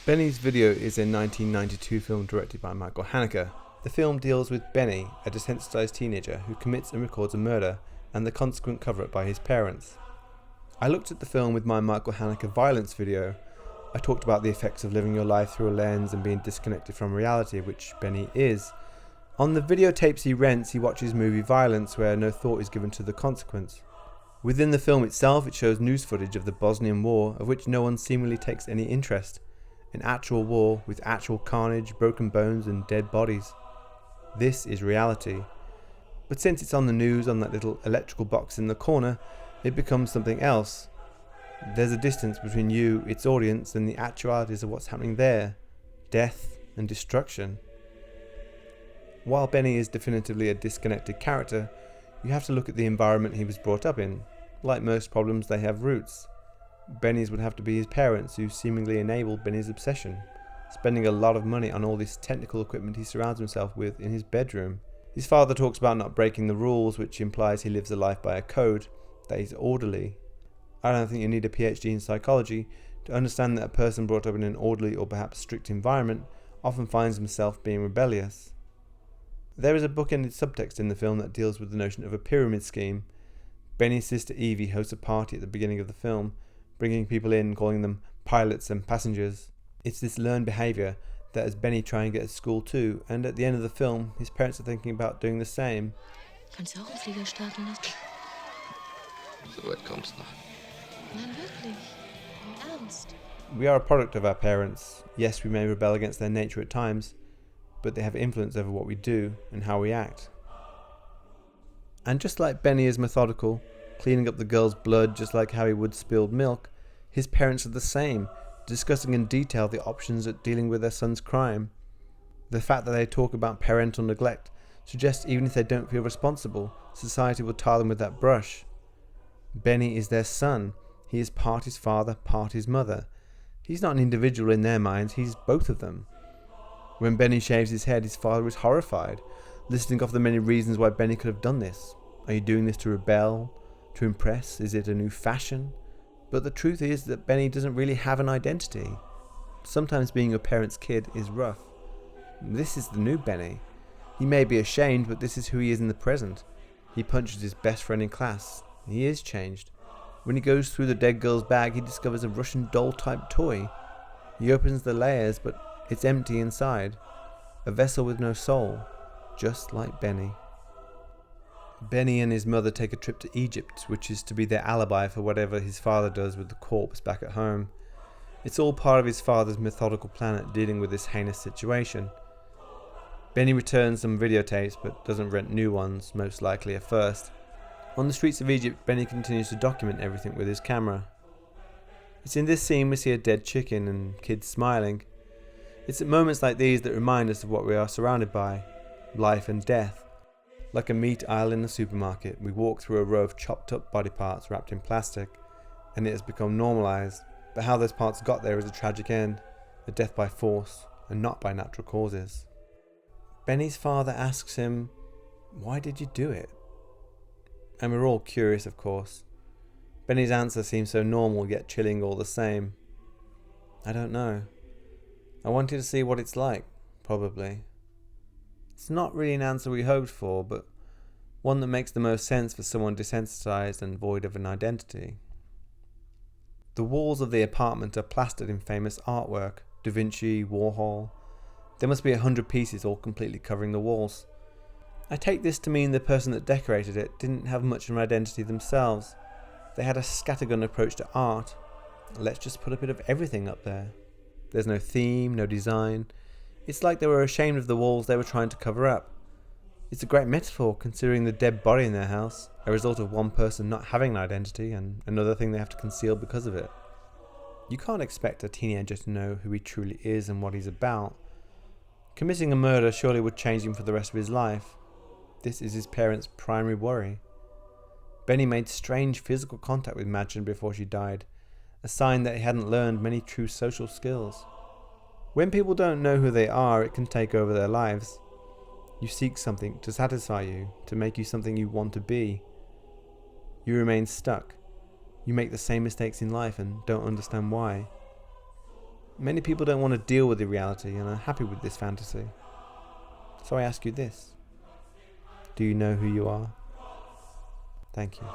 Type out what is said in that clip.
Benny's Video is a 1992 film directed by Michael Haneke. The film deals with Benny, a desensitized teenager who commits and records a murder and the consequent cover-up by his parents. I looked at the film with my Michael Haneke violence video. I talked about the effects of living your life through a lens and being disconnected from reality, which Benny is. On the videotapes he rents, he watches movie violence where no thought is given to the consequence. Within the film itself, it shows news footage of the Bosnian War, of which no one seemingly takes any interest. An actual war with actual carnage, broken bones and dead bodies. This is reality. But since it's on the news on that little electrical box in the corner, it becomes something else. There's a distance between you, its audience, and the actualities of what's happening there. Death and destruction. While Benny is definitively a disconnected character, you have to look at the environment he was brought up in. Like most problems, they have roots. Benny's would have to be his parents, who seemingly enabled Benny's obsession, spending a lot of money on all this technical equipment he surrounds himself with in his bedroom. His father talks about not breaking the rules, which implies he lives a life by a code, that he's orderly. I don't think you need a PhD in psychology to understand that a person brought up in an orderly or perhaps strict environment often finds himself being rebellious. There is a bookended subtext in the film that deals with the notion of a pyramid scheme. Benny's sister Evie hosts a party at the beginning of the film, bringing people in, calling them pilots and passengers. It's this learned behaviour that as Benny tries and get to school too, and at the end of the film, his parents are thinking about doing the same. Kannst du auch einen Flieger starten lassen? So weit kommt's noch. Nein, wirklich. Im Ernst. We are a product of our parents. Yes, we may rebel against their nature at times, but they have influence over what we do and how we act. And just like Benny is methodical, cleaning up the girl's blood just like how he would spilled milk, his parents are the same, discussing in detail the options at dealing with their son's crime. The fact that they talk about parental neglect suggests even if they don't feel responsible, society will tar them with that brush. Benny is their son. He is part his father, part his mother. He's not an individual in their minds, he's both of them. When Benny shaves his head, his father is horrified, listing off the many reasons why Benny could have done this. Are you doing this to rebel? To impress? Is it a new fashion? But the truth is that Benny doesn't really have an identity. Sometimes being your parents' kid is rough. This is the new Benny. He may be ashamed, but this is who he is in the present. He punches his best friend in class. He is changed. When he goes through the dead girl's bag, he discovers a Russian doll-type toy. He opens the layers, but it's empty inside. A vessel with no soul, just like Benny. Benny and his mother take a trip to Egypt, which is to be their alibi for whatever his father does with the corpse back at home. It's all part of his father's methodical plan at dealing with this heinous situation. Benny returns some videotapes but doesn't rent new ones, most likely at first. On the streets of Egypt, Benny continues to document everything with his camera. It's in this scene we see a dead chicken and kids smiling. It's at moments like these that remind us of what we are surrounded by, life and death. Like a meat aisle in the supermarket, we walk through a row of chopped up body parts wrapped in plastic, and it has become normalised. But how those parts got there is a tragic end, a death by force, and not by natural causes. Benny's father asks him, "Why did you do it?" And we're all curious, of course. Benny's answer seems so normal yet chilling all the same. I don't know. I wanted to see what it's like, probably. It's not really an answer we hoped for, but one that makes the most sense for someone desensitized and void of an identity. The walls of the apartment are plastered in famous artwork, Da Vinci, Warhol. There must be 100 pieces all completely covering the walls. I take this to mean the person that decorated it didn't have much of an identity themselves. They had a scattergun approach to art. Let's just put a bit of everything up there. There's no theme, no design. It's like they were ashamed of the walls they were trying to cover up. It's a great metaphor considering the dead body in their house, a result of one person not having an identity and another thing they have to conceal because of it. You can't expect a teenager to know who he truly is and what he's about. Committing a murder surely would change him for the rest of his life. This is his parents' primary worry. Benny made strange physical contact with Madgen before she died, a sign that he hadn't learned many true social skills. When people don't know who they are, it can take over their lives. You seek something to satisfy you, to make you something you want to be. You remain stuck. You make the same mistakes in life and don't understand why. Many people don't want to deal with the reality and are happy with this fantasy. So I ask you this. Do you know who you are? Thank you.